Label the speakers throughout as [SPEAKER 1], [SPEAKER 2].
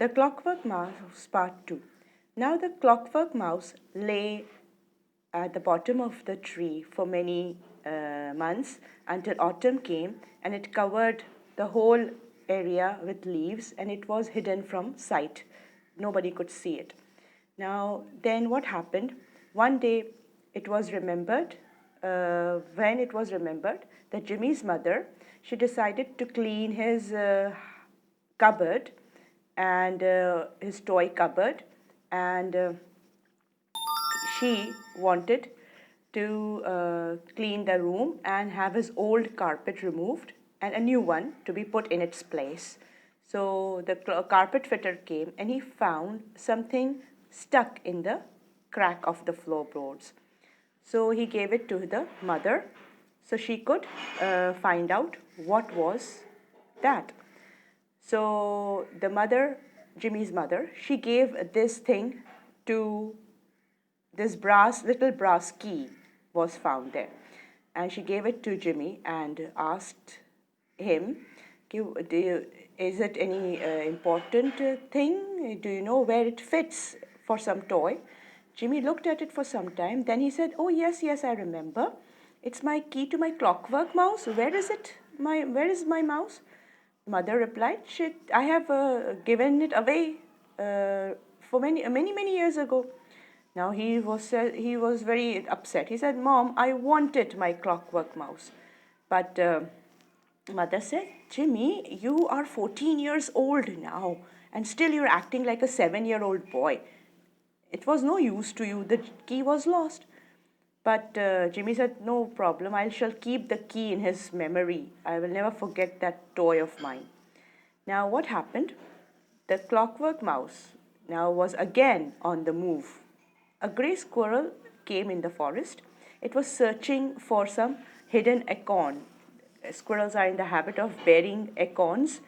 [SPEAKER 1] The Clockwork Mouse Part 2. Now the Clockwork Mouse lay at the bottom of the tree for many months until autumn came, and it covered the whole area with leaves, and it was hidden from sight. Nobody could see it. Now, then what happened? One day it was remembered, when it was remembered that Jimmy's mother, she decided to clean his cupboard and his toy cupboard, and she wanted to clean the room and have his old carpet removed and a new one to be put in its place. So the carpet fitter came and he found something stuck in the crack of the floorboards. So he gave it to the mother so she could find out what was that. So the mother, Jimmy's mother, she gave this thing to this little brass key was found there. And she gave it to Jimmy and asked him, is it any important thing? Do you know where it fits for some toy? Jimmy looked at it for some time. Then he said, oh, yes, I remember. It's my key to my clockwork mouse. Where is it? Where is my mouse? Mother replied, I have given it away for many years ago. Now he was very upset. He said, Mom, I wanted my clockwork mouse. But mother said, Jimmy, you are 14 years old now, and still you're acting like a 7-year-old boy. It was no use to you. The key was lost. But Jimmy said, no problem. I shall keep the key in his memory. I will never forget that toy of mine. Now what happened? The clockwork mouse now was again on the move. A grey squirrel came in the forest. It was searching for some hidden acorn. Squirrels are in the habit of burying acorns,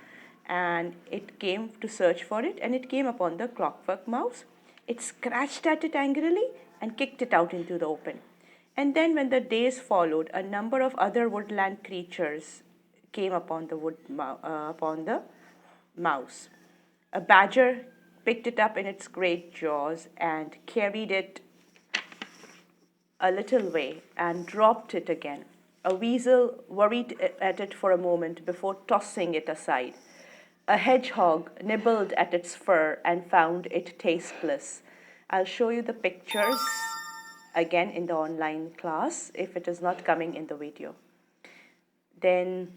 [SPEAKER 1] and it came to search for it, and it came upon the clockwork mouse. It scratched at it angrily and kicked it out into the open. And then when the days followed, a number of other woodland creatures came upon the mouse. A badger picked it up in its great jaws and carried it a little way and dropped it again. A weasel worried at it for a moment before tossing it aside. A hedgehog nibbled at its fur and found it tasteless. I'll show you the pictures again in the online class if it is not coming in the video. Then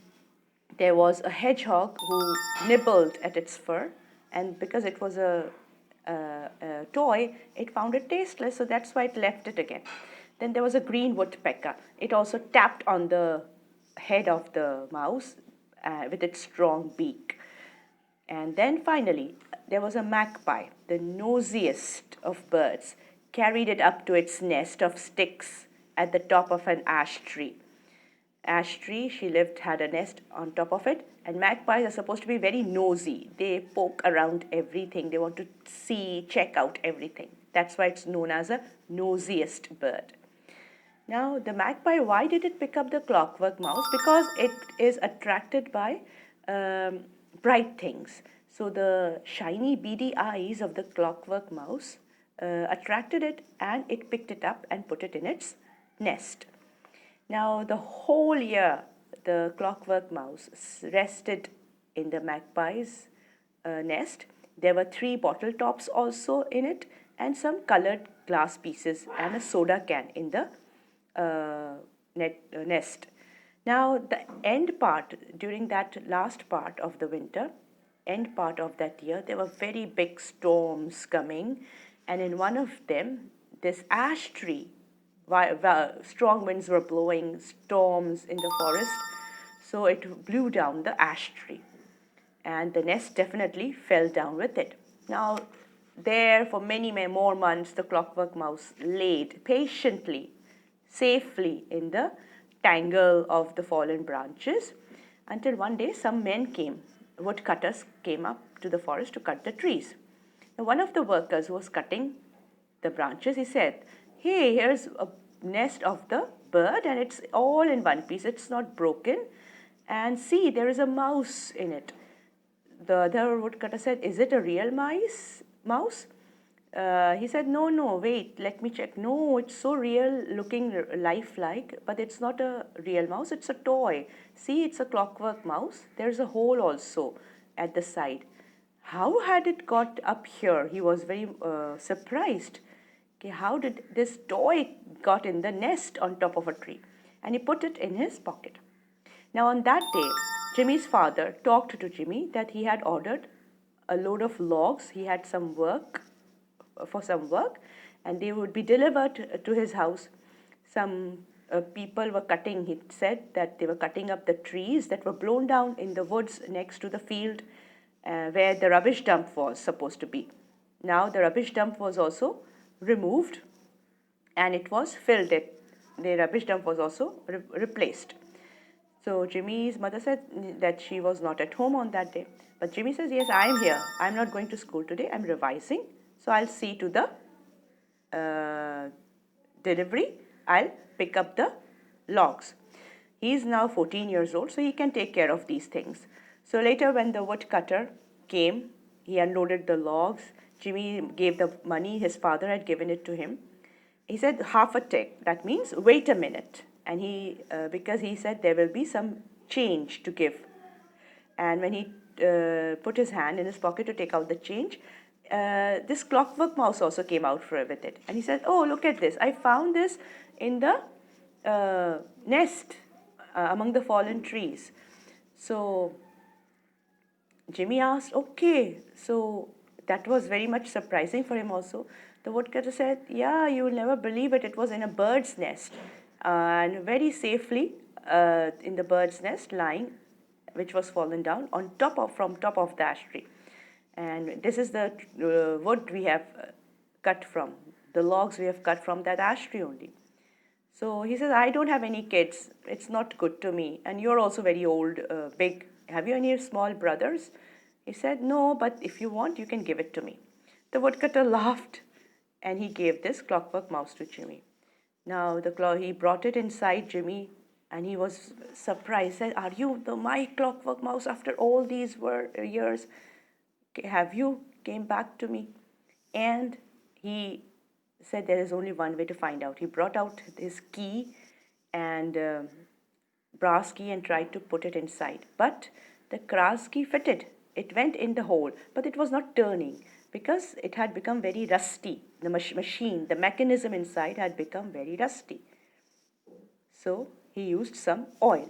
[SPEAKER 1] there was a hedgehog who nibbled at its fur, and because it was a toy, it found it tasteless, so that's why it left it again. Then there was a green woodpecker. It also tapped on the head of the mouse with its strong beak. And then finally, there was a magpie, the nosiest of birds, carried it up to its nest of sticks at the top of an ash tree. Ash tree, she had a nest on top of it, and magpies are supposed to be very nosy. They poke around everything. They want to check out everything. That's why it's known as a nosiest bird. Now, the magpie, why did it pick up the clockwork mouse? Because it is attracted by bright things. So the shiny, beady eyes of the clockwork mouse attracted it, and it picked it up and put it in its nest. Now, the whole year, the clockwork mouse rested in the magpie's nest. There were 3 bottle tops also in it, and some colored glass pieces and a soda can in the nest. Now, the end part, during that last part of the winter, end part of that year, there were very big storms coming, and in one of them, this ash tree, strong winds were blowing, storms in the forest, so it blew down the ash tree, and the nest definitely fell down with it. Now, there for many more months, the clockwork mouse laid patiently, safely in the tangle of the fallen branches, until one day some woodcutters came up to the forest to cut the trees. Now, one of the workers who was cutting the branches, he said, hey, here's a nest of the bird, and it's all in one piece, it's not broken, and see, there is a mouse in it. the other woodcutter said, "Is it a real mouse?" He said, "No, no, wait, let me check. No, it's so real looking, lifelike, but it's not a real mouse, it's a toy. See, it's a clockwork mouse. There's a hole also at the side. How had it got up here?" He was very surprised. Okay, how did this toy got in the nest on top of a tree? And he put it in his pocket. Now, on that day, Jimmy's father talked to Jimmy that he had ordered a load of logs. He had some work for some work, and they would be delivered to his house. Some people were cutting, he said that they were cutting up the trees that were blown down in the woods next to the field where the rubbish dump was supposed to be. Now, the rubbish dump was also removed and it was filled. The rubbish dump was also replaced. So Jimmy's mother said that she was not at home on that day. But Jimmy says, "Yes, I am here. I'm not going to school today. I'm revising. So I'll see to the delivery. I'll pick up the logs." He's now 14 years old, so he can take care of these things. So later, when the woodcutter came, he unloaded the logs. Jimmy gave the money. His father had given it to him. He said, "Half a tick." That means wait a minute. And because he said there will be some change to give. And when he put his hand in his pocket to take out the change, this clockwork mouse also came out with it. And he said, "Oh, look at this. I found this in the nest among the fallen trees." So Jimmy asked, "Okay." So that was very much surprising for him also. The woodcutter said, "Yeah, you will never believe it. It was in a bird's nest and very safely in the bird's nest lying, which was fallen down from top of the ash tree. And this is the wood we have cut from, the logs we have cut from that ash tree only." So he says, "I don't have any kids. It's not good to me. And you're also very old, big. Have you any small brothers?" He said, "No, but if you want, you can give it to me." The woodcutter laughed and he gave this clockwork mouse to Jimmy. Now he brought it inside Jimmy and he was surprised. Said, "Are you my clockwork mouse after all these years? Have you came back to me?" And he said there is only one way to find out. He brought out his key and brass key and tried to put it inside. But the brass key fitted. It went in the hole, but it was not turning because it had become very rusty. The machine, the mechanism inside had become very rusty. So he used some oil.